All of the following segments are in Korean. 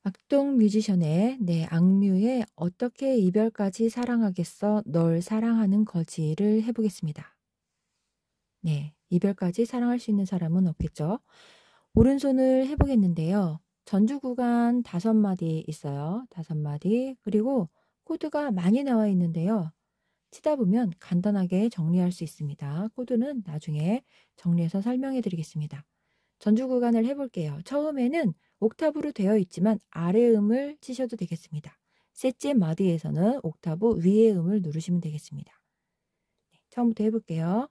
악동 뮤지션의 악뮤의 어떻게 이별까지 사랑하겠어 널 사랑하는 거지를 해보겠습니다. 이별까지 사랑할 수 있는 사람은 없겠죠. 오른손을 해보겠는데요. 전주 구간 5마디 있어요. 5마디. 그리고 코드가 많이 나와 있는데요. 치다 보면 간단하게 정리할 수 있습니다. 코드는 나중에 정리해서 설명해 드리겠습니다. 전주 구간을 해볼게요. 처음에는 옥타브로 되어 있지만 아래 음을 치셔도 되겠습니다. 셋째 마디에서는 옥타브 위의 음을 누르시면 되겠습니다. 처음부터 해볼게요.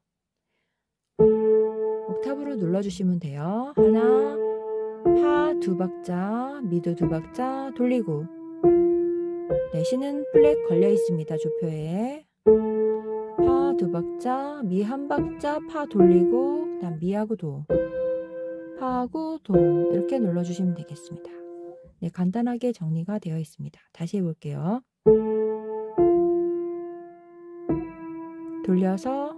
옥타브로 눌러주시면 돼요. 하나, 파 2박자, 미도 2박자 돌리고, 시는 플랫 걸려 있습니다. 조표에. 파 2박자, 미 1박자, 파 돌리고, 그다음 미하고 도, 파하고 도 이렇게 눌러주시면 되겠습니다. 간단하게 정리가 되어 있습니다. 다시 해볼게요. 돌려서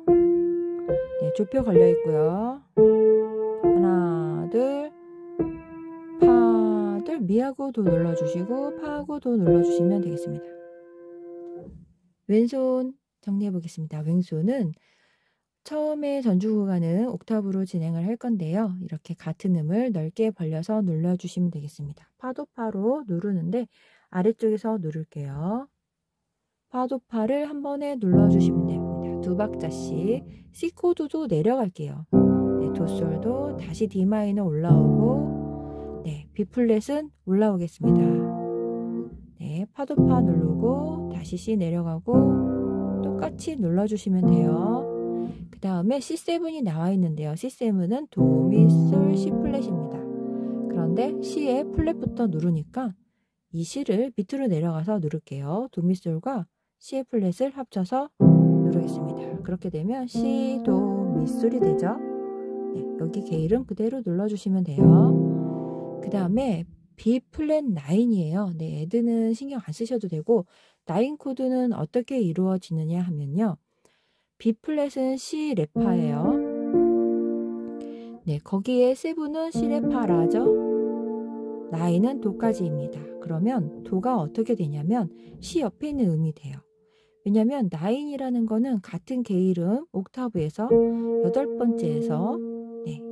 조표 걸려 있고요. 하나, 둘, 파, 둘, 미하고 도 눌러주시고 파하고 도 눌러주시면 되겠습니다. 왼손 정리해 보겠습니다. 왼손은 처음에 전주 구간은 옥타브로 진행을 할 건데요. 이렇게 같은 음을 넓게 벌려서 눌러주시면 되겠습니다. 파도 파로 누르는데 아래쪽에서 누를게요. 파도 파를 한 번에 눌러주시면 됩니다. 2박자씩. C 코드도 내려갈게요. 도솔도 다시 D 마이너 올라오고, B 플랫은 올라오겠습니다. 파도 파 누르고 다시 C 내려가고 똑같이 눌러주시면 돼요. 그 다음에 C7이 나와 있는데요. C7은 도, 미, 솔, C 플랫입니다. 그런데 C의 플랫부터 누르니까 이 C를 밑으로 내려가서 누를게요. 도, 미, 솔과 C의 플랫을 합쳐서 누르겠습니다. 그렇게 되면 C, 도, 미, 솔이 되죠. 여기 게일은 그대로 눌러주시면 돼요. 그 다음에 B 플랫 9이에요. 애드는 신경 안 쓰셔도 되고, 9 코드는 어떻게 이루어지느냐 하면요. B 플랫은 C 레파예요. 거기에 7은 C 레파라죠. 9은 도까지입니다. 그러면 도가 어떻게 되냐면 C 옆에 있는 음이 돼요. 왜냐면 9이라는 거는 같은 게일음 옥타브에서 8번째에서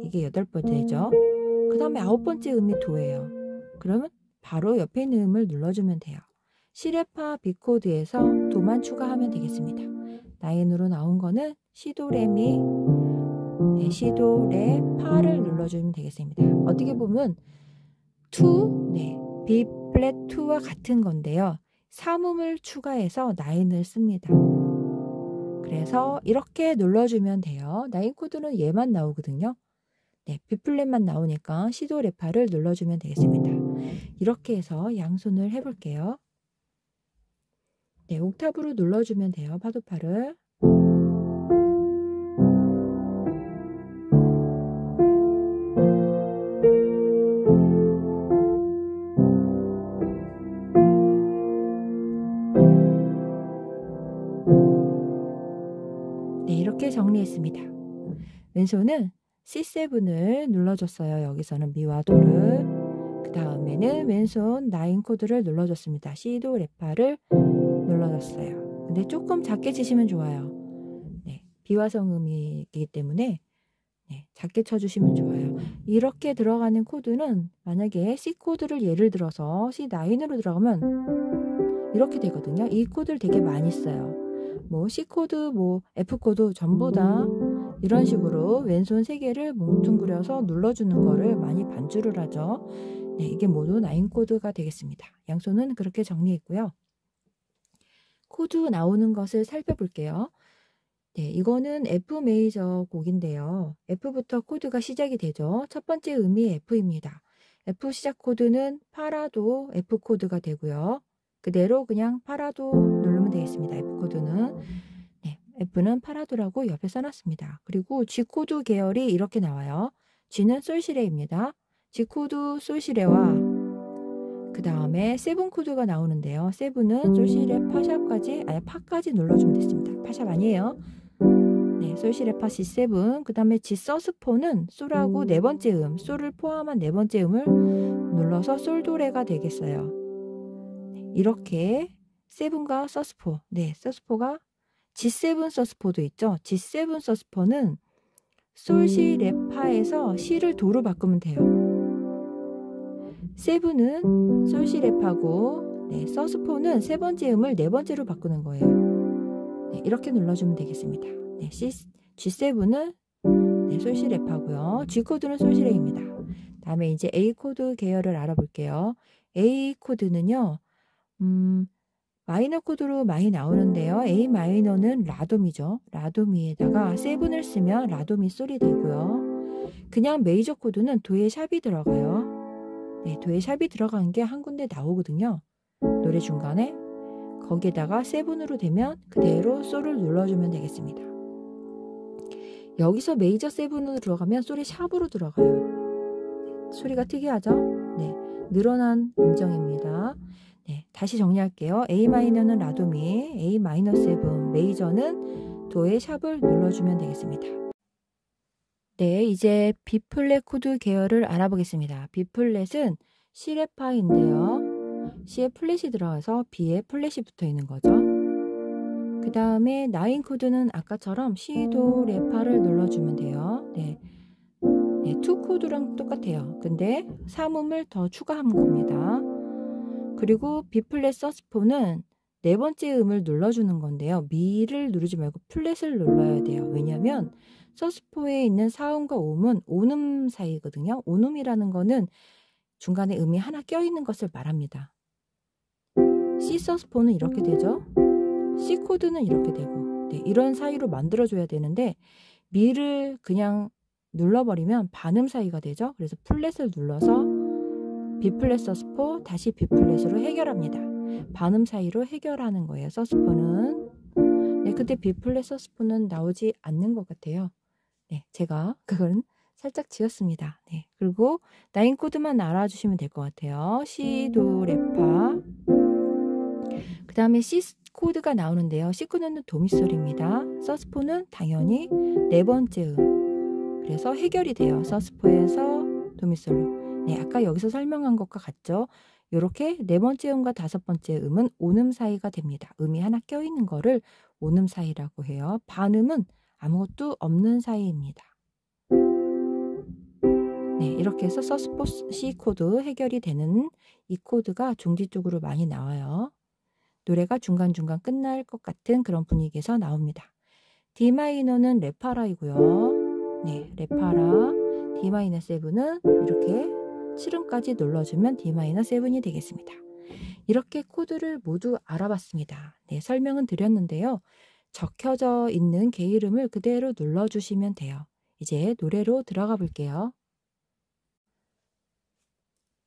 이게 8번째죠. 그 다음에 9번째 음이 도예요. 그러면 바로 옆에 있는 음을 눌러주면 돼요. C레파 B 코드에서 도만 추가하면 되겠습니다. 9으로 나온 거는 시도 레미, 시도 레 파를 눌러주면 되겠습니다. 어떻게 보면 2, B 플랫 2와 같은 건데요. 3음을 추가해서 9을 씁니다. 그래서 이렇게 눌러주면 돼요. 9 코드는 얘만 나오거든요. B 플랫만 나오니까 시도 레파를 눌러주면 되겠습니다. 이렇게 해서 양손을 해볼게요. 옥타브로 눌러주면 돼요. 파도파를. 이렇게 정리했습니다. 왼손은 C7을 눌러줬어요. 여기서는 미와 도를. 그 다음에는 왼손 9 코드를 눌러줬습니다. C도 레파를 눌러줬어요. 근데 조금 작게 치시면 좋아요. 비와 성음이기 때문에 작게 쳐주시면 좋아요. 이렇게 들어가는 코드는 만약에 C 코드를 예를 들어서 C9으로 들어가면 이렇게 되거든요. 이 코드를 되게 많이 써요. C 코드, F 코드 전부 다 이런 식으로 왼손 3개를 뭉뚱그려서 눌러주는 거를 많이 반주를 하죠. 이게 모두 9 코드가 되겠습니다. 양손은 그렇게 정리했고요. 코드 나오는 것을 살펴볼게요. 이거는 F 메이저 곡인데요. F부터 코드가 시작이 되죠. 첫 번째 음이 F입니다. F 시작 코드는 파라도 F 코드가 되고요. 그대로 그냥 파라도 누르면 되겠습니다. F 코드는. F는 파라도라고 옆에 써놨습니다. 그리고 G 코드 계열이 이렇게 나와요. G는 솔시레입니다. G 코드 솔시레와 그 다음에 7 코드가 나오는데요. 7은 솔시레 파샵까지, 파까지 눌러주면 됐습니다. 파샵 아니에요. 네, 솔, 시, 레, 파, C7. 그 다음에 G 서스포는 솔하고 네 번째 음, 솔을 포함한 네 번째 음을 눌러서 솔, 도, 레가 되겠어요. 네, 이렇게 세븐과 서스포, 네, 서스포가 G7 서스포도 있죠. G7 서스포는 솔, 시, 레, 파에서 시를 도로 바꾸면 돼요. 세븐은 솔, 시, 레, 파고, 네, 서스포는 세 번째 음을 네 번째로 바꾸는 거예요. 네, 이렇게 눌러주면 되겠습니다. 네, G7은 네, 솔, 시, 레, 파고요. G 코드는 솔, 시, 레입니다. 다음에 이제 A 코드 계열을 알아볼게요. A 코드는요, 마이너 코드로 많이 나오는데요. A 마이너는 라도미죠. 라도미에다가 세븐을 쓰면 라도미 솔이 되고요. 그냥 메이저 코드는 도에 샵이 들어가요. 네, 도에 샵이 들어간 게 한 군데 나오거든요. 노래 중간에. 거기에다가 세븐으로 되면 그대로 솔을 눌러주면 되겠습니다. 여기서 메이저 세븐으로 들어가면 솔이 샵으로 들어가요. 소리가 특이하죠? 네, 늘어난 음정입니다. 네, 다시 정리할게요. A 마이너는 라도미, A 마이너 세븐, 메이저는 도의 샵을 눌러주면 되겠습니다. 네, 이제 B 플랫 코드 계열을 알아보겠습니다. B 플랫은 C 레 파인데요. C에 플랫이 들어가서 B에 플랫이 붙어 있는 거죠. 그 다음에 9 코드는 아까처럼 C, 도, 레, 파를 눌러주면 돼요. 네, 2 코드랑 똑같아요. 근데 3음을 더 추가한 겁니다. 그리고 B 플랫 서스포는 네 번째 음을 눌러주는 건데요. 미를 누르지 말고 플랫을 눌러야 돼요. 왜냐하면 서스포에 있는 4음과 5음은 5음 사이거든요. 5음이라는 거는 중간에 음이 하나 껴있는 것을 말합니다. C 서스포는 이렇게 되죠. C 코드는 이렇게 되고, 네, 이런 사이로 만들어줘야 되는데 미를 그냥 눌러버리면 반음 사이가 되죠. 그래서 플랫을 눌러서 B 플랫 서스포 다시 B 플랫으로 해결합니다. 반음 사이로 해결하는 거예요. 서스포는. 네, 근데 B 플랫 서스포는 나오지 않는 것 같아요. 네, 제가 그건 살짝 지웠습니다. 네, 그리고 9 코드만 알아주시면 될 것 같아요. C, 도, 레, 파. 그 다음에 C 코드가 나오는데요. C 코드는 도미솔입니다. 서스포는 당연히 네 번째 음. 그래서 해결이 돼요. 서스포에서 도미솔로. 네, 아까 여기서 설명한 것과 같죠. 이렇게 네 번째 음과 다섯 번째 음은 온음 사이가 됩니다. 음이 하나 껴있는 거를 온음 사이라고 해요. 반음은 아무것도 없는 사이입니다. 네, 이렇게 해서 서스포 C 코드 해결이 되는 이 코드가 중지 쪽으로 많이 나와요. 노래가 중간중간 끝날 것 같은 그런 분위기에서 나옵니다. D 마이너는 레파라이고요. 네, 레파라. D 마이너 7은 이렇게 7음까지 눌러주면 D 마이너 7이 되겠습니다. 이렇게 코드를 모두 알아봤습니다. 네, 설명은 드렸는데요. 적혀져 있는 개 이름을 그대로 눌러주시면 돼요. 이제 노래로 들어가 볼게요.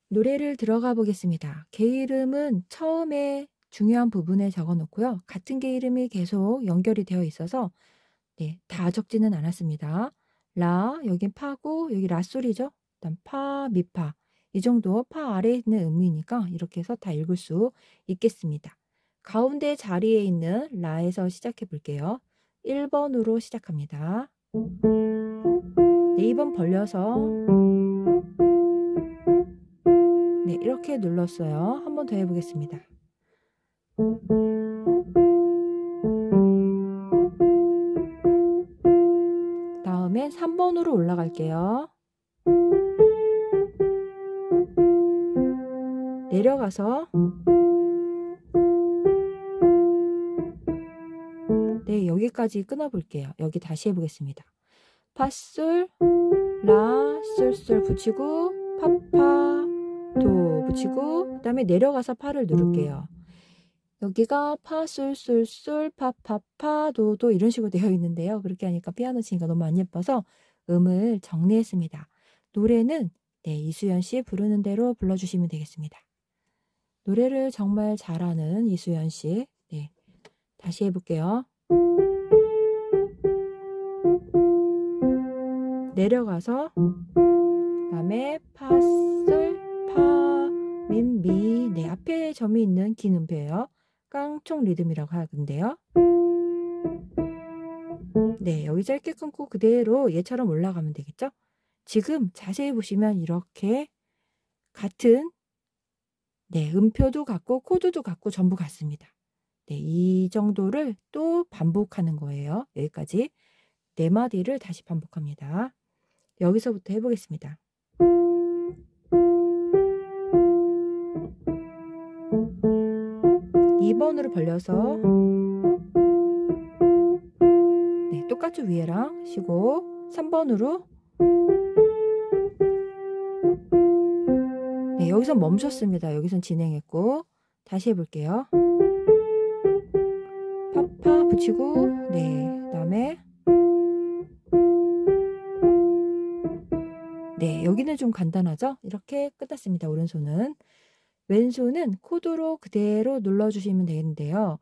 노래를 들어가 보겠습니다. 개 이름은 처음에 중요한 부분에 적어 놓고요. 같은 개 이름이 계속 연결이 되어 있어서 네, 다 적지는 않았습니다. 라, 여긴 파고 여기 라 소리죠. 그다음 파, 미파. 이 정도 파 아래에 있는 음이니까 이렇게 해서 다 읽을 수 있겠습니다. 가운데 자리에 있는 라에서 시작해 볼게요. 1번으로 시작합니다. 네, 2번 벌려서 네, 이렇게 눌렀어요. 한 번 더 해보겠습니다. 다음엔 3번으로 올라갈게요. 내려가서 네, 여기까지 끊어볼게요. 여기 다시 해보겠습니다. 파, 솔, 라, 솔, 솔 붙이고 파파, 도 붙이고 그 다음에 내려가서 파를 누를게요. 여기가 파, 솔, 솔, 솔, 파, 파, 파, 도, 도 이런 식으로 되어 있는데요. 그렇게 하니까 피아노 치니까 너무 안 예뻐서 음을 정리했습니다. 노래는 네, 이수연 씨 부르는 대로 불러주시면 되겠습니다. 노래를 정말 잘하는 이수연 씨. 네, 다시 해볼게요. 내려가서 그다음에 파, 솔, 파, 민, 미. 네, 앞에 점이 있는 긴 음표예요. 깡총 리듬이라고 하는데요. 네, 여기 짧게 끊고 그대로 얘처럼 올라가면 되겠죠? 지금 자세히 보시면 이렇게 같은 음표도 같고 코드도 같고 전부 같습니다. 네, 이 정도를 또 반복하는 거예요. 여기까지 4마디를 다시 반복합니다. 여기서부터 해보겠습니다. 2번으로 벌려서 똑같이 위에랑 쉬고 3번으로 여기서 멈췄습니다. 여기선 진행했고 다시 해볼게요. 파파 붙이고 그다음에 여기는 좀 간단하죠? 이렇게 끝났습니다. 오른손은. 왼손은 코드로 그대로 눌러주시면 되는데요.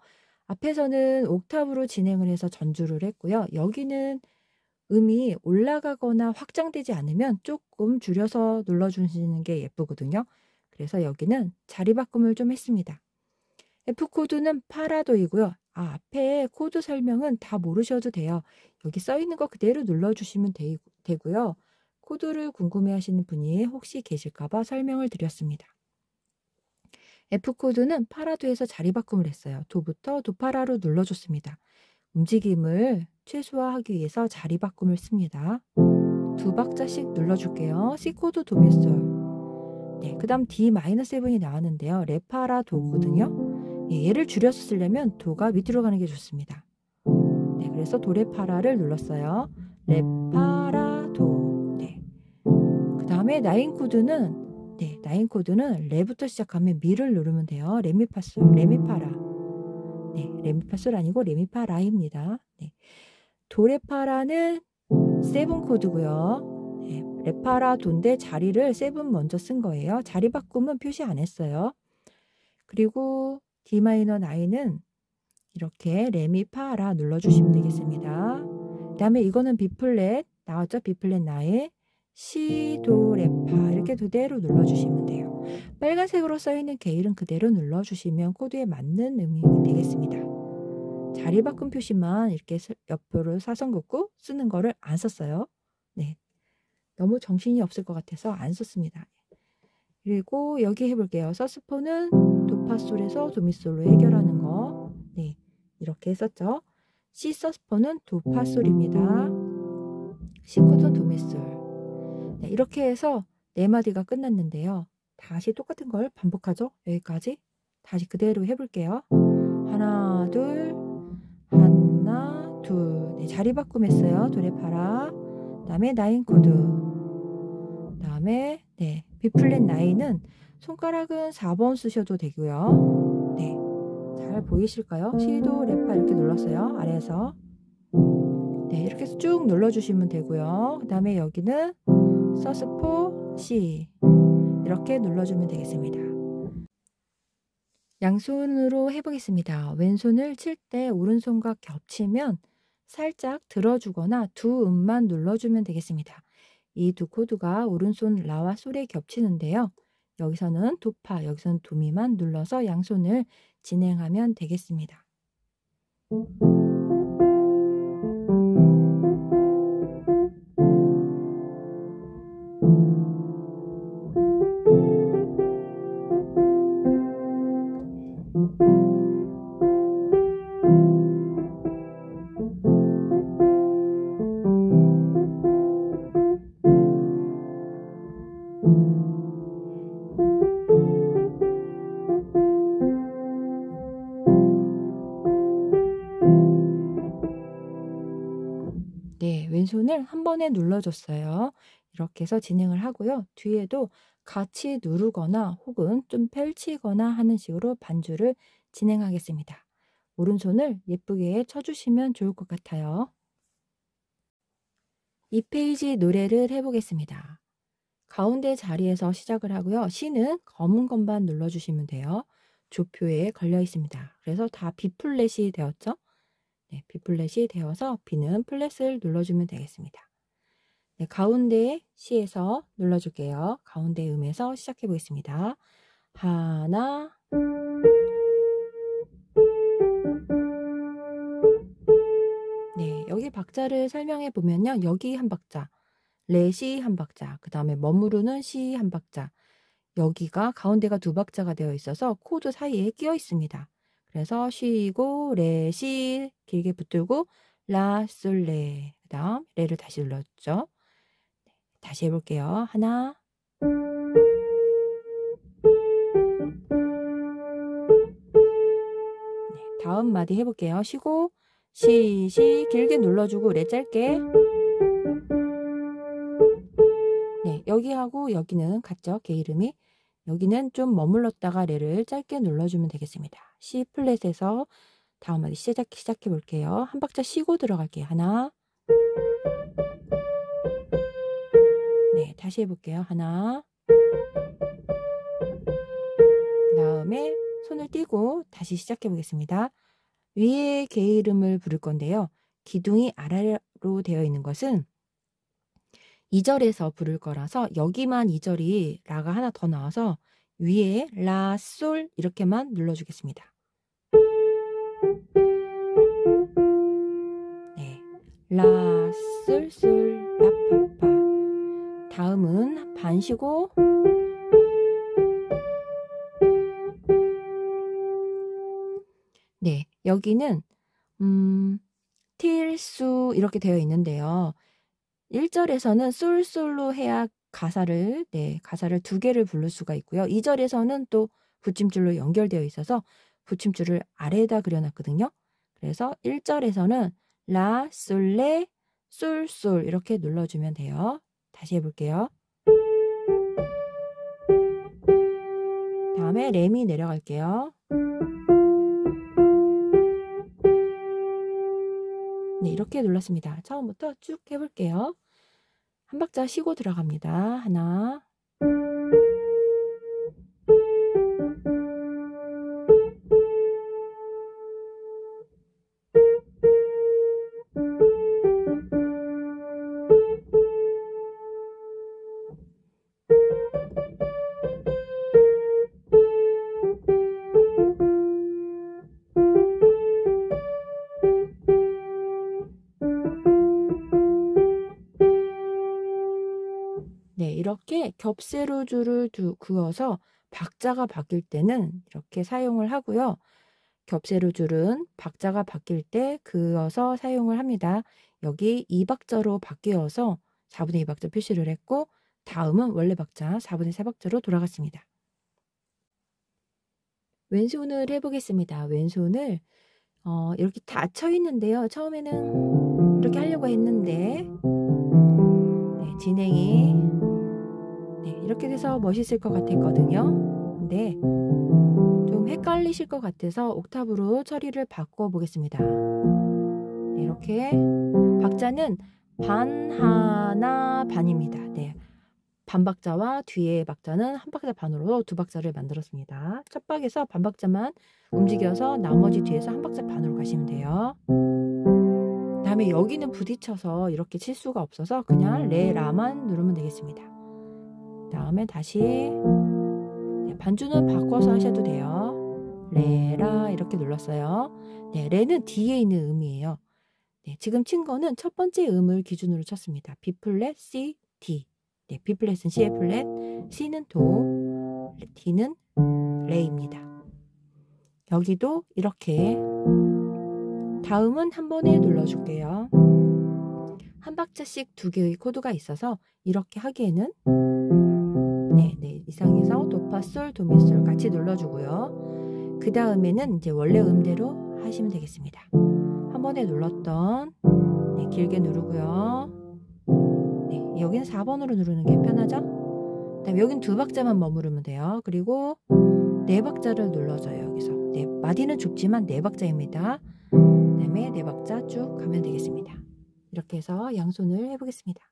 앞에서는 옥타브로 진행을 해서 전주를 했고요. 여기는 음이 올라가거나 확장되지 않으면 조금 줄여서 눌러주시는 게 예쁘거든요. 그래서 여기는 자리 바꿈을 좀 했습니다. F코드는 파라도이고요. 앞에 코드 설명은 다 모르셔도 돼요. 여기 써있는 거 그대로 눌러주시면 되고요. 코드를 궁금해하시는 분이 혹시 계실까봐 설명을 드렸습니다. F코드는 파라도에서 자리 바꿈을 했어요. 도부터 도파라로 눌러줬습니다. 움직임을 최소화하기 위해서 자리 바꿈을 씁니다. 2박자씩 눌러줄게요. C코드 도미솔. 그 다음 D-7이 나왔는데요. 레파라 도거든요. 얘를 줄여서 쓰려면 도가 밑으로 가는 게 좋습니다. 그래서 도레파라를 눌렀어요. 레파라 도. 그 다음에 9코드는 레부터 시작하면 미를 누르면 돼요. 레미파솔, 레미파라. 레미파솔 아니고 레미파라입니다. 도레파라는 7코드고요. 레파라 도인데 자리를 7 먼저 쓴 거예요. 자리 바꿈은 표시 안 했어요. 그리고 D-9은 이렇게 레미파라 눌러주시면 되겠습니다. 그 다음에 이거는 B플랫 나왔죠? B플랫 9. 시, 도, 레파 이렇게 그대로 눌러주시면 돼요. 빨간색으로 써있는 게일은 그대로 눌러주시면 코드에 맞는 음이 되겠습니다. 자리 바꿈 표시만 이렇게 옆으로 사선 긋고 쓰는 거를 안 썼어요. 너무 정신이 없을 것 같아서 안 썼습니다. 그리고 여기 해볼게요. 서스포는 도파솔에서 도미솔로 해결하는 거. 이렇게 했었죠. C 서스포는 도파솔입니다. C코드는 도미솔. 이렇게 해서 4마디가 끝났는데요. 다시 똑같은 걸 반복하죠. 여기까지 다시 그대로 해볼게요. 하나 둘 하나 둘 자리 바꿈했어요. 도레파라. 그 다음에 9코드. 그 다음에 B플랫 9은 손가락은 4번 쓰셔도 되고요. 잘 보이실까요? 시도 레파 이렇게 눌렀어요. 아래에서 이렇게 해서 쭉 눌러주시면 되고요. 그 다음에 여기는 서스포 C 이렇게 눌러주면 되겠습니다. 양손으로 해보겠습니다. 왼손을 칠 때 오른손과 겹치면 살짝 들어주거나 두 음만 눌러주면 되겠습니다. 이 두 코드가 오른손 라와 솔에 겹치는데요. 여기서는 도파, 여기서는 도미만 눌러서 양손을 진행하면 되겠습니다. 왼손을 한 번에 눌러줬어요. 이렇게 해서 진행을 하고요. 뒤에도 같이 누르거나 혹은 좀 펼치거나 하는 식으로 반주를 진행하겠습니다. 오른손을 예쁘게 쳐주시면 좋을 것 같아요. 이 페이지 노래를 해보겠습니다. 가운데 자리에서 시작을 하고요. C는 검은 건반 눌러주시면 돼요. 조표에 걸려 있습니다. 그래서 다 B플랫이 되었죠? B플랫이 되어서 B는 플랫을 눌러주면 되겠습니다. 가운데 C에서 눌러줄게요. 가운데 음에서 시작해 보겠습니다. 하나 여기 박자를 설명해 보면요. 여기 한 박자, 레시 한 박자, 그 다음에 머무르는 시 한 박자, 여기가 가운데가 두 박자가 되어 있어서 코드 사이에 끼어 있습니다. 그래서 쉬고 레시 길게 붙들고 라, 솔, 레, 그 다음 레를 다시 눌렀죠. 다시 해볼게요. 하나, 다음 마디 해볼게요. 쉬고 시 길게 눌러주고 레 짧게. 네, 여기하고 여기는 같죠? 개 이름이. 여기는 좀 머물렀다가 레를 짧게 눌러주면 되겠습니다. C 플랫에서 다음 마디 시작해 볼게요. 한 박자 쉬고 들어갈게요. 하나, 네, 다시 해볼게요. 하나, 그 다음에 손을 띄고 다시 시작해 보겠습니다. 위에 개 이름을 부를 건데요. 기둥이 아래로 되어 있는 것은 2절에서 부를 거라서 여기만 2절이 라가 하나 더 나와서 위에 라, 솔 이렇게만 눌러주겠습니다. 네, 라, 솔, 솔, 라, 파, 파. 다음은 반 쉬고 네, 여기는 틸수 이렇게 되어 있는데요. 1절에서는 솔솔로 해야 가사를 두 개를 부를 수가 있고요. 2절에서는 또 붙임줄로 연결되어 있어서 붙임줄을 아래에다 그려놨거든요. 그래서 1절에서는 라, 솔, 레, 솔, 솔 이렇게 눌러주면 돼요. 다시 해볼게요. 다음에 레미 내려갈게요. 네, 이렇게 눌렀습니다. 처음부터 쭉 해볼게요. 한 박자 쉬고 들어갑니다. 하나, 네, 이렇게 겹세로 줄을 그어서 박자가 바뀔 때는 이렇게 사용을 하고요. 겹세로 줄은 박자가 바뀔 때 그어서 사용을 합니다. 여기 2박자로 바뀌어서 4분의 2박자 표시를 했고 다음은 원래 박자 4분의 3박자로 돌아갔습니다. 왼손을 해보겠습니다. 왼손을 이렇게 닫혀 있는데요. 처음에는 이렇게 하려고 했는데 네, 진행이 이렇게 돼서 멋있을 것 같았거든요. 근데 좀 헷갈리실 것 같아서 옥타브로 처리를 바꿔 보겠습니다. 네, 이렇게 박자는 반, 하나, 반입니다. 네, 반박자와 뒤에 박자는 한 박자 반으로 두 박자를 만들었습니다. 첫 박에서 반박자만 움직여서 나머지 뒤에서 한 박자 반으로 가시면 돼요. 다음에 여기는 부딪혀서 이렇게 칠 수가 없어서 그냥 레, 라만 누르면 되겠습니다. 다음에 다시 반주는 바꿔서 하셔도 돼요. 레, 라 이렇게 눌렀어요. 네, 레는 뒤에 있는 음이에요. 네, 지금 친 거는 첫 번째 음을 기준으로 쳤습니다. B 플랫, C, D. 네, B 플랫은 C의 플랫, C는 도, D는 레입니다. 여기도 이렇게 다음은 한 번에 눌러줄게요. 한 박자씩 두 개의 코드가 있어서 이렇게 하기에는 네, 이상에서 도파, 솔, 도미, 솔 같이 눌러주고요. 그 다음에는 이제 원래 음대로 하시면 되겠습니다. 한 번에 눌렀던 네, 길게 누르고요. 네, 여기는 4번으로 누르는 게 편하죠? 그다음에 여기는 두 박자만 머무르면 돼요. 그리고 네 박자를 눌러줘요. 여기서 네, 마디는 좁지만 네 박자입니다. 그다음에 네 박자 쭉 가면 되겠습니다. 이렇게 해서 양손을 해보겠습니다.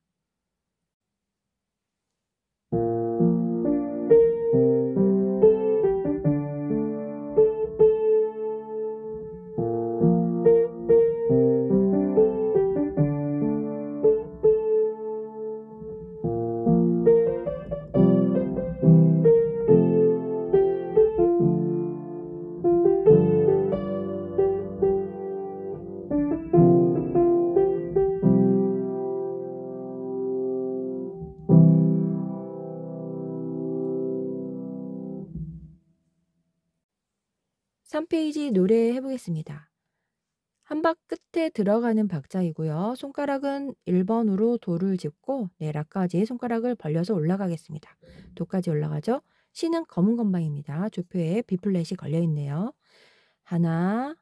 3페이지 노래 해보겠습니다. 한 박 끝에 들어가는 박자이고요. 손가락은 1번으로 도를 짚고 라까지 손가락을 벌려서 올라가겠습니다. 도까지 올라가죠. 시는 검은 건방입니다. 조표에 B플랫이 걸려있네요. 하나,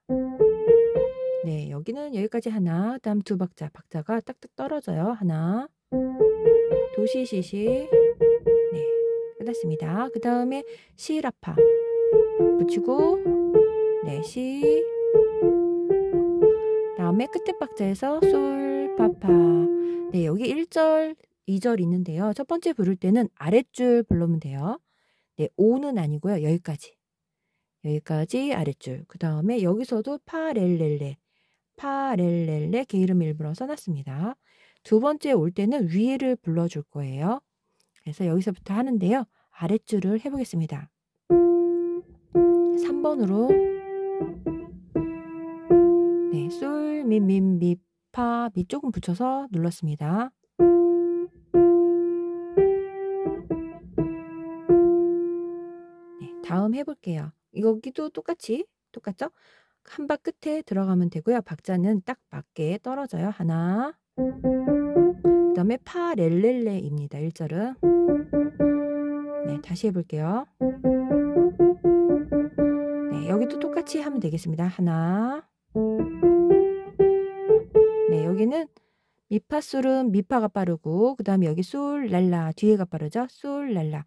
여기는 여기까지 하나, 다음 두 박자가 딱딱 떨어져요. 하나, 도시시시, 끝났습니다. 그 다음에 시라파 붙이고, 시, 다음에 끝에 박자에서 솔, 파파. 여기 1절, 2절 있는데요. 첫 번째 부를 때는 아랫줄 부르면 돼요. 5는 아니고요. 여기까지 아랫줄. 그 다음에 여기서도 파렐렐레 게이름 일부러 써놨습니다. 두 번째 올 때는 위에를 불러줄 거예요. 그래서 여기서부터 하는데요. 아랫줄을 해보겠습니다. 3번으로 솔, 미, 파, 미 조금 붙여서 눌렀습니다. 다음 해볼게요. 여기도 똑같죠? 한 박 끝에 들어가면 되고요. 박자는 딱 맞게 떨어져요. 하나, 그 다음에 파, 렐렐레입니다. 1절은. 다시 해볼게요. 여기도 똑같이 하면 되겠습니다. 하나, 여기는 미파솔은 미파가 빠르고 그 다음에 여기 솔, 랄라 뒤에가 빠르죠? 솔, 랄라.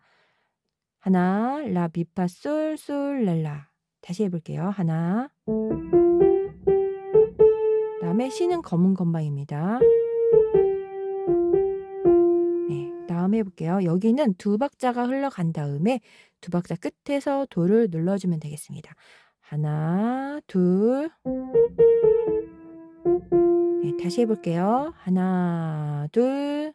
하나, 라, 미파, 솔, 솔, 랄라. 다시 해볼게요. 하나. 그 다음에 시는 검은 건방입니다. 다음 해볼게요. 여기는 두 박자가 흘러간 다음에 두 박자 끝에서 도를 눌러주면 되겠습니다. 하나, 둘. 다시 해볼게요. 하나, 둘.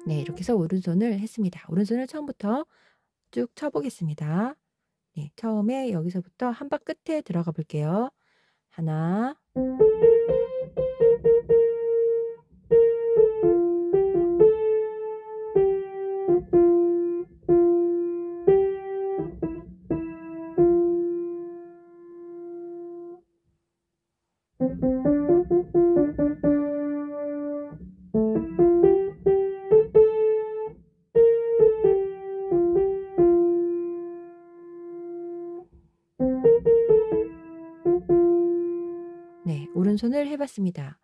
이렇게 해서 오른손을 했습니다. 오른손을 처음부터 쭉 쳐보겠습니다. 처음에 여기서부터 한 박 끝에 들어가 볼게요. 하나, 오른손을 해봤습니다.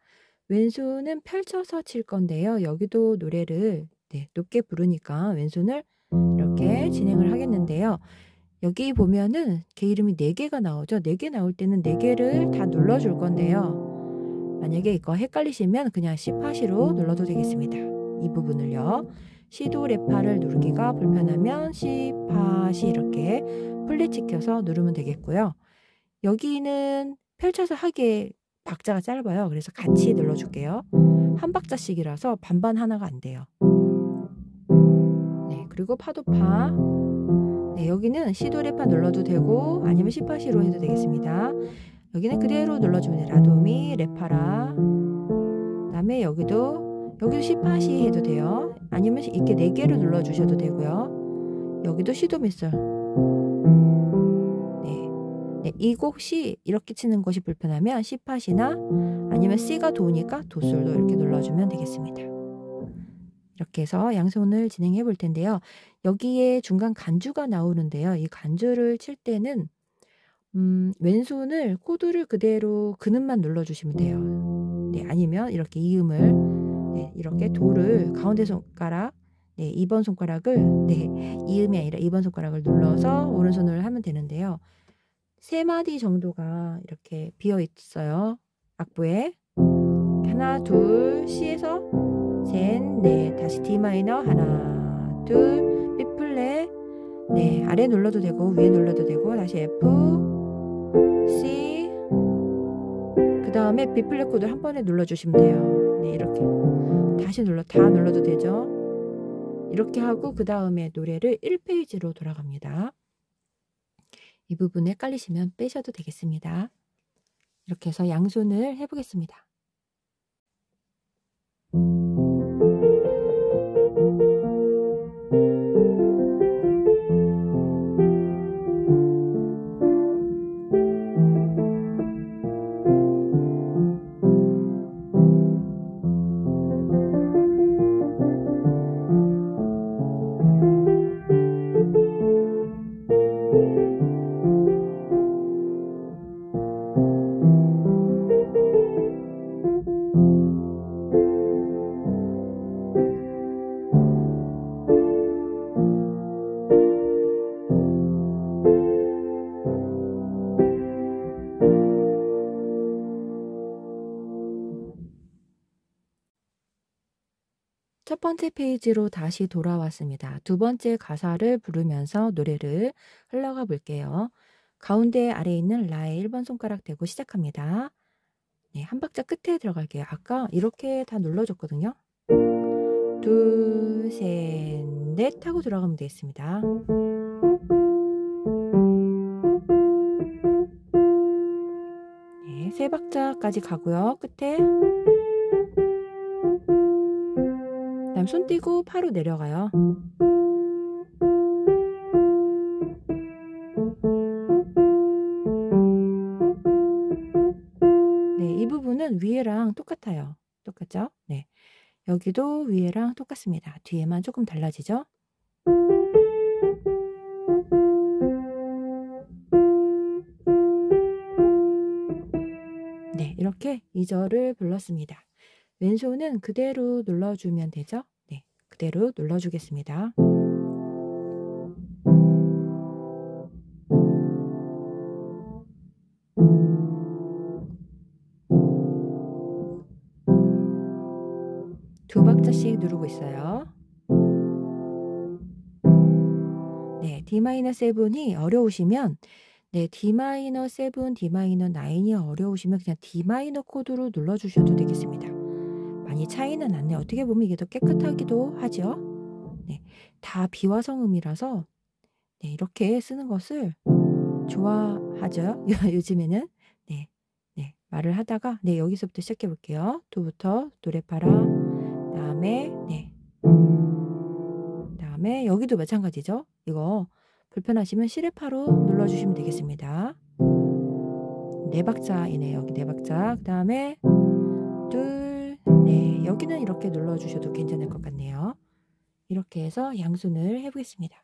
왼손은 펼쳐서 칠 건데요. 여기도 노래를 높게 부르니까 왼손을 이렇게 진행을 하겠는데요. 여기 보면은 게이름이 4개가 나오죠. 4개 나올 때는 4개를 다 눌러줄 건데요. 만약에 이거 헷갈리시면 그냥 시파시로 눌러도 되겠습니다. 이 부분을요. 시도 레파를 누르기가 불편하면 시파시 이렇게 플랫시켜서 누르면 되겠고요. 여기는 펼쳐서 하기에 박자가 짧아요. 그래서 같이 눌러줄게요. 한 박자씩이라서 반반 하나가 안 돼요. 그리고 파도파. 여기는 시도레파 눌러도 되고 아니면 시파시로 해도 되겠습니다. 여기는 그대로 눌러주면 돼요. 라도미, 레파라. 그 다음에 여기도 시파시 해도 돼요. 아니면 이렇게 4개를 눌러주셔도 되고요. 여기도 시도미솔. 이 곡 시 이렇게 치는 것이 불편하면 시파시나 아니면 C가 도니까 도솔도 이렇게 눌러주면 되겠습니다. 이렇게 해서 양손을 진행해 볼 텐데요. 여기에 중간 간주가 나오는데요. 이 간주를 칠 때는 왼손을 코드를 그대로 그음만 눌러주시면 돼요. 아니면 이렇게 이음을 이렇게 도를 가운데 손가락 2번 손가락을 이음이 아니라 2번 손가락을 눌러서 오른손을 하면 되는데요. 3마디 정도가 이렇게 비어 있어요. 악보에 하나, 둘, C에서 셋, 넷, 다시 D 마이너 하나, 둘, B 플랫 아래 눌러도 되고 위에 눌러도 되고 다시 F, C 그 다음에 B 플랫 코드 한 번에 눌러주시면 돼요. 이렇게 다시 다 눌러도 되죠. 이렇게 하고 그 다음에 노래를 1페이지로 돌아갑니다. 이 부분 헷갈리시면 빼셔도 되겠습니다. 이렇게 해서 양손을 해보겠습니다. 첫 번째 페이지로 다시 돌아왔습니다. 두 번째 가사를 부르면서 노래를 흘러가 볼게요. 가운데 아래에 있는 라의 1번 손가락 대고 시작합니다. 네, 한 박자 끝에 들어갈게요. 아까 이렇게 다 눌러줬거든요. 둘, 셋, 넷 하고 들어가면 되겠습니다. 네, 세 박자까지 가고요. 끝에 그다음 손 띄고 파로 내려가요. 네, 이 부분은 위에랑 똑같아요. 똑같죠? 네, 여기도 위에랑 똑같습니다. 뒤에만 조금 달라지죠? 네, 이렇게 2절을 불렀습니다. 왼손은 그대로 눌러주면 되죠? 네, 그대로 눌러주겠습니다. 두 박자씩 누르고 있어요. 네, D-7이 어려우시면 네, D-7, D-9이 어려우시면 그냥 D- 코드로 눌러주셔도 되겠습니다. 많이 차이는 않네요. 어떻게 보면 이게 더 깨끗하기도 하죠. 네, 다 비화성음이라서 네, 이렇게 쓰는 것을 좋아하죠. 요즘에는. 네, 네, 말을 하다가 네, 여기서부터 시작해 볼게요. 도부터 노래파라. 다음에 네, 다음에 여기도 마찬가지죠. 이거 불편하시면 시레파로 눌러주시면 되겠습니다. 네 박자이네요. 여기 네 박자. 그 다음에 둘, 네, 여기는 이렇게 눌러주셔도 괜찮을 것 같네요. 이렇게 해서 양손을 해보겠습니다.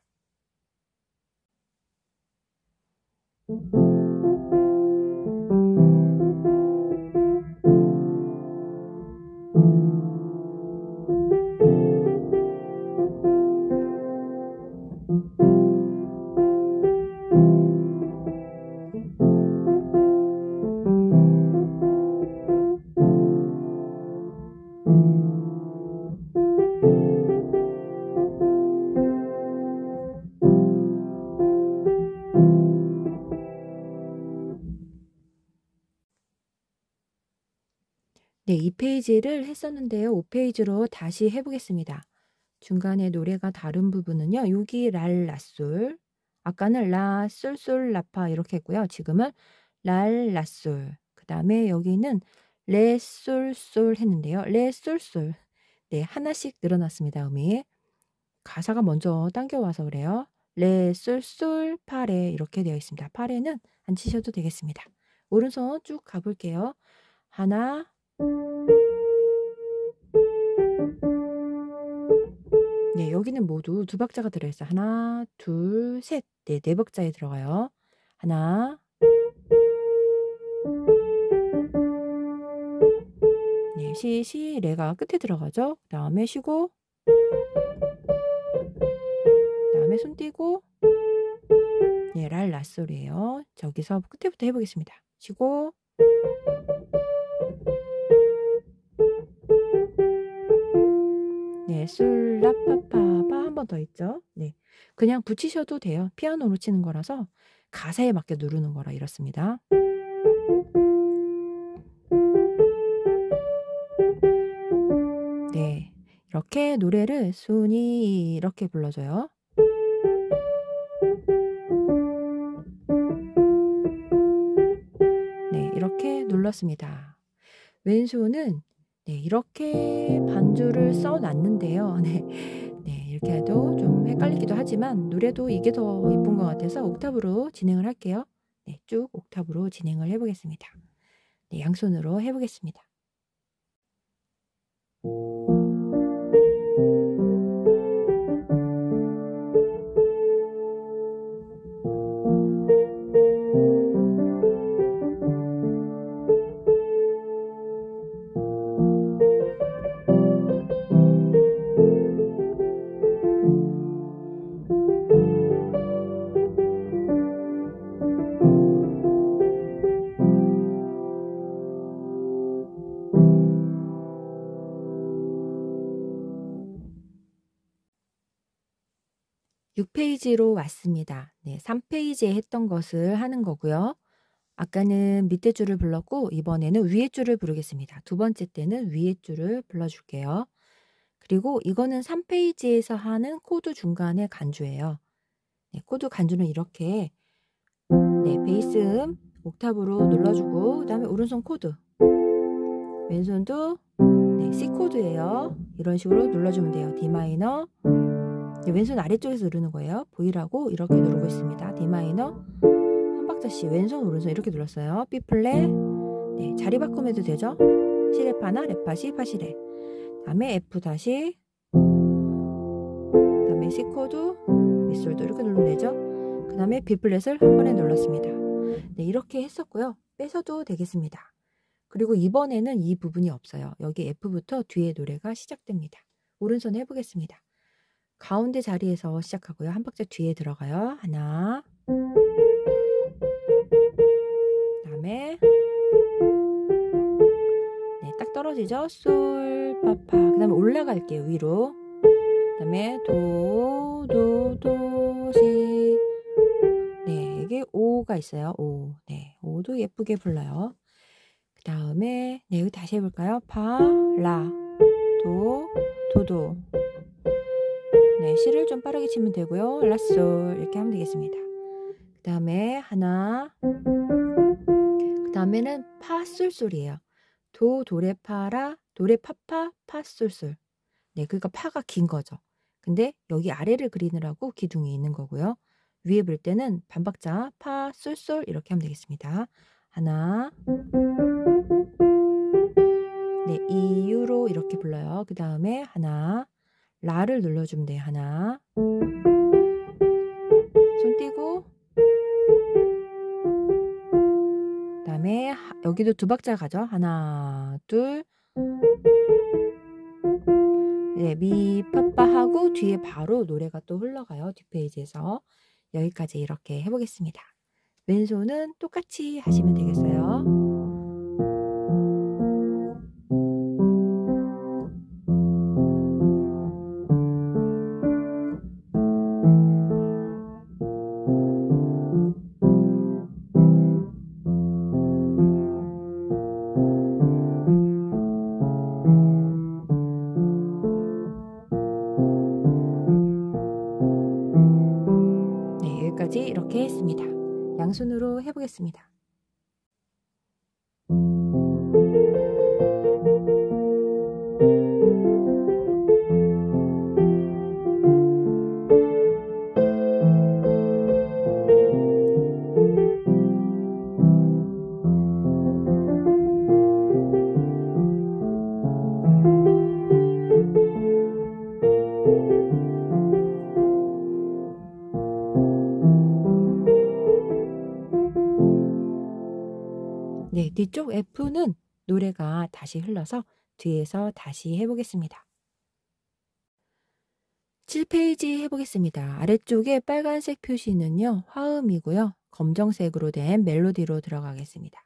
네, 2페이지를 했었는데요. 5페이지로 다시 해보겠습니다. 중간에 노래가 다른 부분은요. 여기 랄, 라솔. 아까는 라, 솔, 솔, 라파 이렇게 했고요. 지금은 랄, 라솔. 그 다음에 여기는 레, 솔, 솔 했는데요. 레, 솔, 솔. 네, 하나씩 늘어났습니다. 음이. 가사가 먼저 당겨와서 그래요. 레, 솔, 솔, 파레 이렇게 되어 있습니다. 파레는 안 치셔도 되겠습니다. 오른손 쭉 가볼게요. 하나, 네, 여기는 모두 두 박자가 들어있어요. 하나, 둘, 셋. 네, 네 박자에 들어가요. 하나, 네, 시, 레가 끝에 들어가죠. 그 다음에 쉬고, 그 다음에 손 띄고, 네, 랄, 라솔이에요. 저기서 끝에부터 해보겠습니다. 쉬고, 네, 솔, 라, 파, 파, 파 한 번 더 있죠. 네, 그냥 붙이셔도 돼요. 피아노로 치는 거라서 가사에 맞게 누르는 거라 이렇습니다. 네, 이렇게 노래를 손이 이렇게 불러줘요. 네, 이렇게 눌렀습니다. 왼손은 네, 이렇게 반주를 써놨는데요. 네, 네, 이렇게 해도 좀 헷갈리기도 하지만 노래도 이게 더 예쁜 것 같아서 옥타브로 진행을 할게요. 네, 쭉 옥타브로 진행을 해보겠습니다. 네, 양손으로 해보겠습니다. 6페이지로 왔습니다. 네, 3페이지에 했던 것을 하는 거고요. 아까는 밑에 줄을 불렀고 이번에는 위에 줄을 부르겠습니다. 두 번째 때는 위에 줄을 불러줄게요. 그리고 이거는 3페이지에서 하는 코드 중간에 간주예요. 네, 코드 간주는 이렇게 베이스음 옥타브로 눌러주고 그 다음에 오른손 코드, 왼손도 C 코드예요. 이런 식으로 눌러주면 돼요. D 마이너, 왼손 아래쪽에서 누르는 거예요. V라고 이렇게 누르고 있습니다. D 마이너 한 박자씩 왼손 오른손 이렇게 눌렀어요. B 플랫, 자리 바꾸면 되죠. 시레파나 레파시 파시레, 다음에 F 다시, 다음에 C 코드, 밑솔도 이렇게 누르면 되죠. 그 다음에 B 플랫을 한 번에 눌렀습니다. 이렇게 했었고요. 빼셔도 되겠습니다. 그리고 이번에는 이 부분이 없어요. 여기 F부터 뒤에 노래가 시작됩니다. 오른손 해보겠습니다. 가운데 자리에서 시작하고요. 한 박자 뒤에 들어가요. 하나, 그 다음에 딱 떨어지죠. 솔, 파파. 그 다음에 올라갈게요. 위로. 그 다음에 도, 도, 도, 시. 이게 오가 있어요. 오. 오도 예쁘게 불러요. 그 다음에 여기 다시 해볼까요? 파, 라, 도, 도도. 시를 좀 빠르게 치면 되고요. 라, 솔 이렇게 하면 되겠습니다. 그 다음에 하나, 그 다음에는 파, 솔, 솔이에요. 도, 도레, 파라, 도레, 파파, 파, 솔, 솔. 그러니까 파가 긴 거죠. 근데 여기 아래를 그리느라고 기둥이 있는 거고요. 위에 볼 때는 반박자 파, 솔, 솔 이렇게 하면 되겠습니다. 하나, 이유로 이렇게 불러요. 그 다음에 하나, 라를 눌러주면 돼요. 하나, 손 띄고, 그 다음에 여기도 두 박자 가죠. 하나, 둘, 미, 파파 하고 뒤에 바로 노래가 또 흘러가요. 뒷페이지에서. 여기까지 이렇게 해보겠습니다. 왼손은 똑같이 하시면 되겠어요. 여기까지 이렇게 했습니다. 양손으로 해보겠습니다. 뒤쪽 F는 노래가 다시 흘러서 뒤에서 다시 해보겠습니다. 7페이지 해보겠습니다. 아래쪽에 빨간색 표시는요, 화음이고요. 검정색으로 된 멜로디로 들어가겠습니다.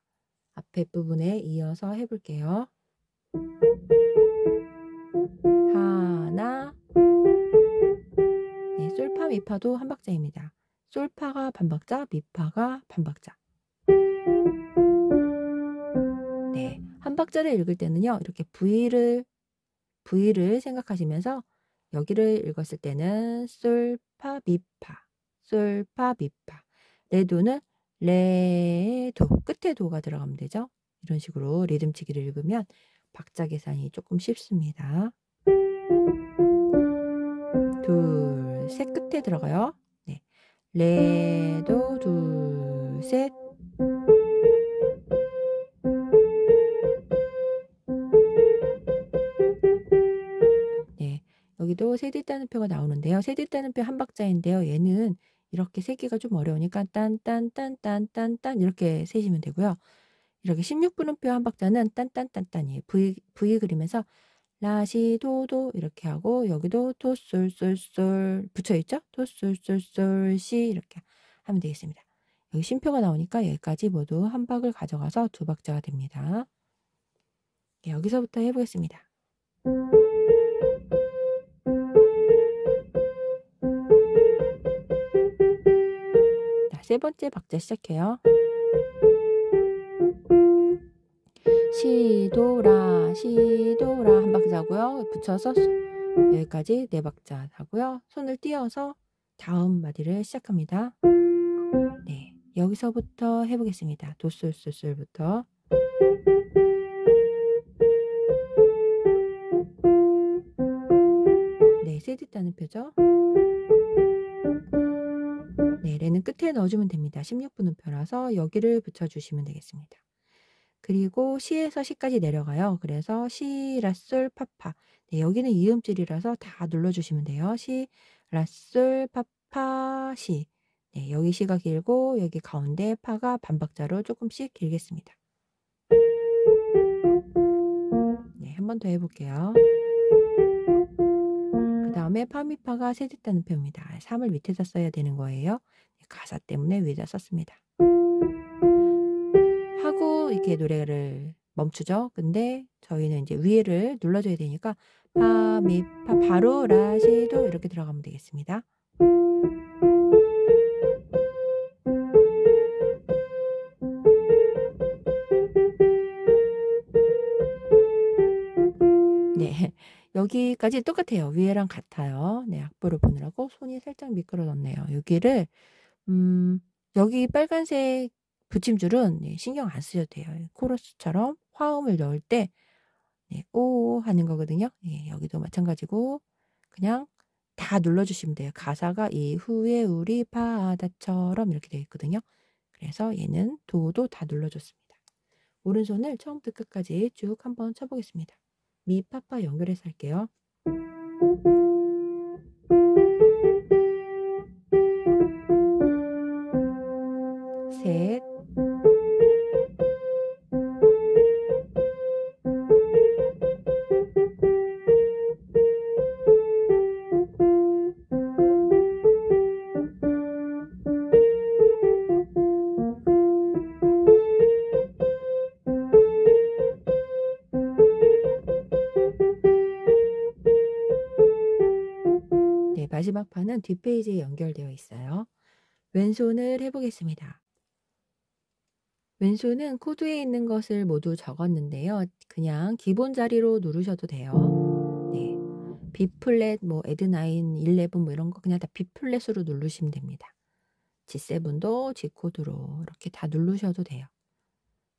앞에 부분에 이어서 해볼게요. 하나, 솔파, 미파도 한 박자입니다. 솔파가 반박자, 미파가 반박자. 한 박자를 읽을 때는요, 이렇게 V를 생각하시면서 여기를 읽었을 때는 솔파, 미파, 솔파, 미파. 레도는 레도, 끝에 도가 들어가면 되죠. 이런 식으로 리듬치기를 읽으면 박자 계산이 조금 쉽습니다. 둘, 셋 끝에 들어가요. 레도, 둘, 셋. 여기도 세디 따는표가 나오는데요. 세디 따는표 한 박자인데요. 얘는 이렇게 세기가 좀 어려우니까 딴딴딴딴딴딴 이렇게 세시면 되고요. 이렇게 16분음표 한 박자는 딴딴딴딴이에요. V 그리면서 라시 도도 이렇게 하고 여기도 도솔솔솔 붙여있죠? 도솔솔솔 시 이렇게 하면 되겠습니다. 여기 쉼표가 나오니까 여기까지 모두 한 박을 가져가서 두 박자가 됩니다. 여기서부터 해보겠습니다. 세 번째 박자 시작해요. 시도라 시도라 한 박자 하고요. 붙여서 여기까지 네 박자 하고요. 손을 띄어서 다음 마디를 시작합니다. 네, 여기서부터 해보겠습니다. 도솔솔솔부터. 네, 세디 따는 표죠. 네, 레는 끝에 넣어주면 됩니다. 16분음표라서 여기를 붙여주시면 되겠습니다. 그리고 시에서 시까지 내려가요. 그래서 시, 라, 솔, 파파. 네, 여기는 이음줄이라서 다 눌러주시면 돼요. 시, 라, 솔, 파파, 시. 네, 여기 시가 길고 여기 가운데 파가 반박자로 조금씩 길겠습니다. 네, 한 번 더 해볼게요. 그 다음에 파미파가 세됐다는 표입니다. 3을 밑에다 써야 되는 거예요. 가사 때문에 위에다 썼습니다. 하고 이렇게 노래를 멈추죠. 근데 저희는 이제 위에를 눌러줘야 되니까 파, 미, 파, 바로 라, 시, 도 이렇게 들어가면 되겠습니다. 네, 여기까지 똑같아요. 위에랑 같아요. 네, 악보를 보느라고 손이 살짝 미끄러졌네요. 여기를 여기 빨간색 붙임줄은 네, 신경 안 쓰셔도 돼요. 코러스처럼 화음을 넣을 때 네, 오 하는 거거든요. 네, 여기도 마찬가지고 그냥 다 눌러주시면 돼요. 가사가 이후에 우리 바다처럼 이렇게 되어 있거든요. 그래서 얘는 도도 다 눌러줬습니다. 오른손을 처음부터 끝까지 쭉 한번 쳐보겠습니다. 미, 파파 연결해서 할게요. 셋, 네, 마지막 판은 뒷페이지에 연결되어 있어요. 왼손을 해보겠습니다. 왼손은 코드에 있는 것을 모두 적었는데요. 그냥 기본 자리로 누르셔도 돼요. 네, B 플랫, 뭐 에드9, 11 뭐 이런 거 그냥 다 B 플랫으로 누르시면 됩니다. G7도 G 코드로 이렇게 다 누르셔도 돼요.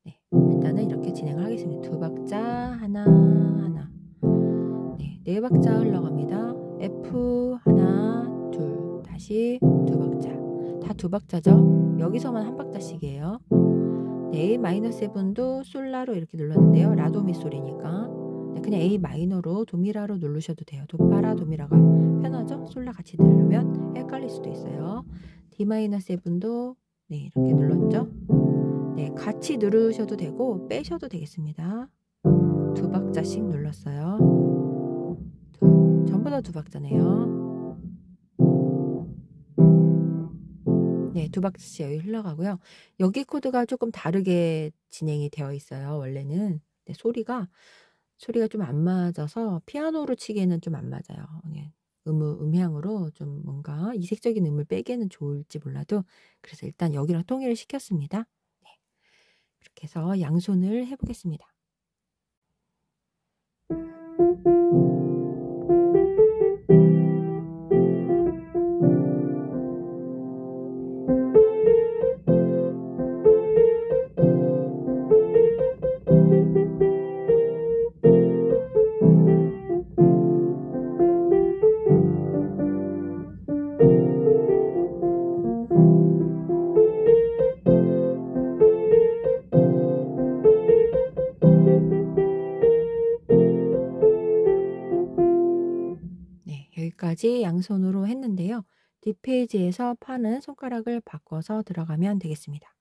네, 일단은 이렇게 진행을 하겠습니다. 두 박자 하나 하나. 네, 네 박자 흘러갑니다. F 하나 둘 다시 두 박자. 다 두 박자죠. 여기서만 한 박자씩이에요. 네, A 마이너7도 솔라로 이렇게 눌렀는데요. 라도미 솔이니까 네, 그냥 A 마이너로 도미라로 누르셔도 돼요. 도파라 도미라가 편하죠. 솔라 같이 누르면 헷갈릴 수도 있어요. D 마이너7도 네, 이렇게 눌렀죠. 네, 같이 누르셔도 되고 빼셔도 되겠습니다. 두 박자씩 눌렀어요. 전부 다 두 박자네요. 네, 두 박자씩 여기 흘러가고요. 여기 코드가 조금 다르게 진행이 되어 있어요. 원래는 네, 소리가 좀 안 맞아서 피아노로 치기에는 좀 안 맞아요. 네, 음향으로 좀 뭔가 이색적인 음을 빼기에는 좋을지 몰라도 그래서 일단 여기랑 통일을 시켰습니다. 네, 이렇게 해서 양손을 해보겠습니다. 여기까지 양손으로 했는데요. 뒷페이지에서 파는 손가락을 바꿔서 들어가면 되겠습니다.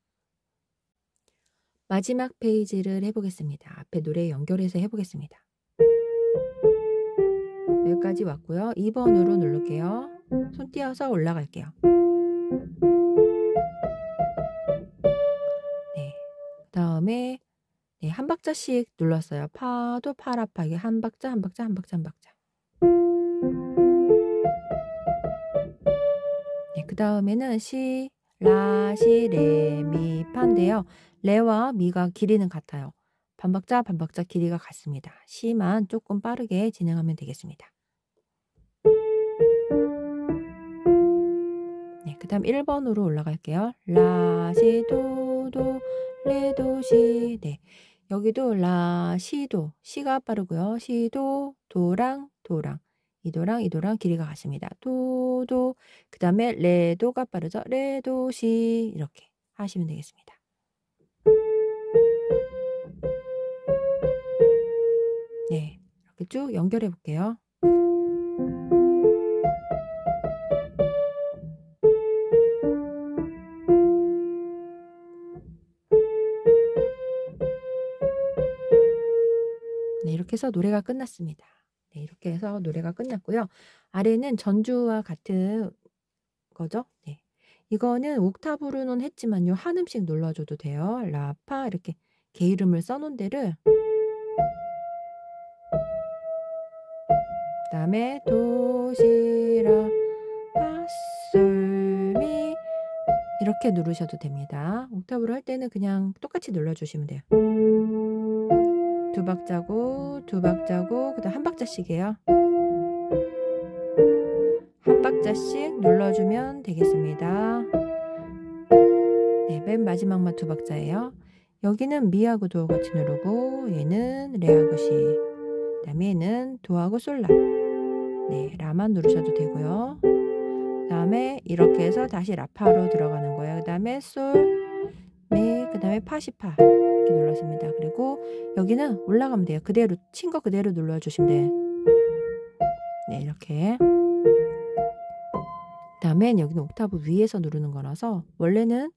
마지막 페이지를 해보겠습니다. 앞에 노래 연결해서 해보겠습니다. 여기까지 왔고요. 2번으로 누를게요. 손 띄어서 올라갈게요. 네, 그 다음에 네, 한 박자씩 눌렀어요. 파도 파라파 이게 한 박자 한 박자 한 박자 한 박자. 네, 그 다음에는 시, 라, 시, 레, 미, 파인데요. 레와 미가 길이는 같아요. 반박자, 반박자 길이가 같습니다. 시만 조금 빠르게 진행하면 되겠습니다. 네, 그 다음 1번으로 올라갈게요. 라, 시, 도, 도, 레, 도, 시. 네, 여기도 라, 시, 도. 시가 빠르고요. 시, 도, 도랑, 도랑. 이도랑 이도랑 길이가 같습니다. 도, 도. 그 다음에 레, 도가 빠르죠. 레, 도, 시. 이렇게 하시면 되겠습니다. 네, 이렇게 쭉 연결해 볼게요. 네, 이렇게 해서 노래가 끝났습니다. 네, 이렇게 해서 노래가 끝났고요. 아래는 전주와 같은 거죠. 네, 이거는 옥타브로는 했지만요. 한 음씩 눌러줘도 돼요. 라, 파 이렇게 개 이름을 써놓은 데를 그 다음에 도, 시, 라, 파, 솔, 미 이렇게 누르셔도 됩니다. 옥타브로 할 때는 그냥 똑같이 눌러주시면 돼요. 두 박자고 두 박자고 그다음 한 박자씩이에요. 한 박자씩 눌러주면 되겠습니다. 네, 맨 마지막만 두 박자예요. 여기는 미하고 도하고 같이 누르고 얘는 레하고 시, 그 다음에 얘는 도하고 솔라. 네, 라만 누르셔도 되고요. 그 다음에 이렇게 해서 다시 라파로 들어가는 거예요. 그 다음에 솔, 미, 그 다음에 파시파 이렇게 눌렀습니다. 그리고 여기는 올라가면 돼요. 그대로 친 거 그대로 눌러주시면 돼요. 네, 이렇게. 그 다음엔 여기는 옥타브 위에서 누르는 거라서 원래는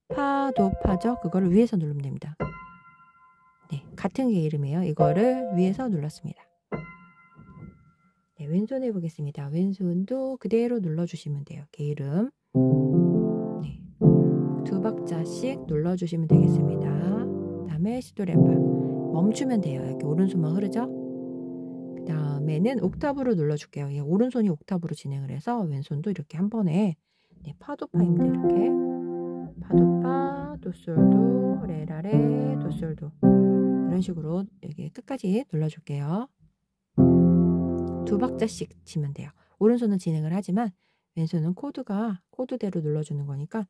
파, 도, 파죠. 그거를 위에서 누르면 됩니다. 네, 같은 게 이름이에요. 이거를 위에서 눌렀습니다. 네, 왼손 해보겠습니다. 왼손도 그대로 눌러주시면 돼요. 게 이름. 네, 두 박자씩 눌러주시면 되겠습니다. 그 다음에 시도레파 멈추면 돼요. 여기 오른손만 흐르죠. 그 다음에는 옥타브로 눌러줄게요. 예, 오른손이 옥타브로 진행을 해서 왼손도 이렇게 한 번에 네, 파도파입니다. 이렇게 파도파, 도솔도, 레라레, 도솔도 이런 식으로 여기 끝까지 눌러줄게요. 두 박자씩 치면 돼요. 오른손은 진행을 하지만 왼손은 코드대로 눌러주는 거니까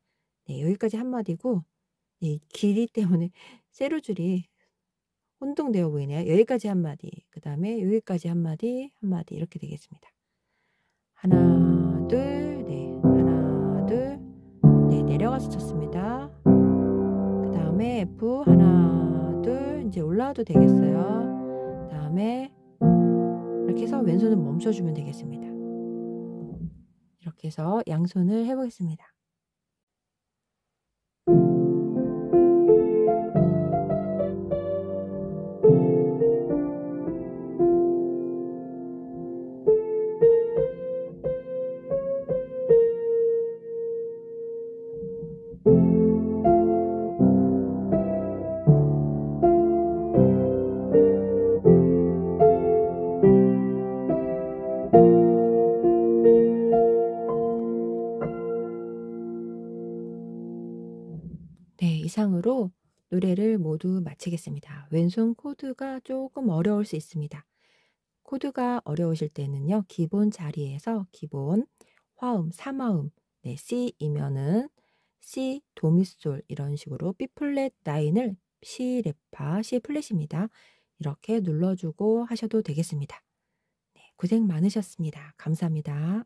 네, 여기까지 한마디고 네, 길이 때문에 세로줄이 혼동되어 보이네요. 여기까지 한마디, 그 다음에 여기까지 한마디, 한마디 이렇게 되겠습니다. 하나, 둘, 네, 하나, 둘, 네, 내려가서 쳤습니다. 그 다음에 F 하나, 둘, 이제 올라와도 되겠어요. 그 다음에 이렇게 해서 왼손은 멈춰주면 되겠습니다. 이렇게 해서 양손을 해보겠습니다. 네, 이상으로 노래를 모두 마치겠습니다. 왼손 코드가 조금 어려울 수 있습니다. 코드가 어려우실 때는요. 기본 자리에서 기본 화음, 3화음, 네, C이면은 C, 도미솔 이런 식으로 B 플랫 9을 C 레파, C 플랫입니다. 이렇게 눌러주고 하셔도 되겠습니다. 네, 고생 많으셨습니다. 감사합니다.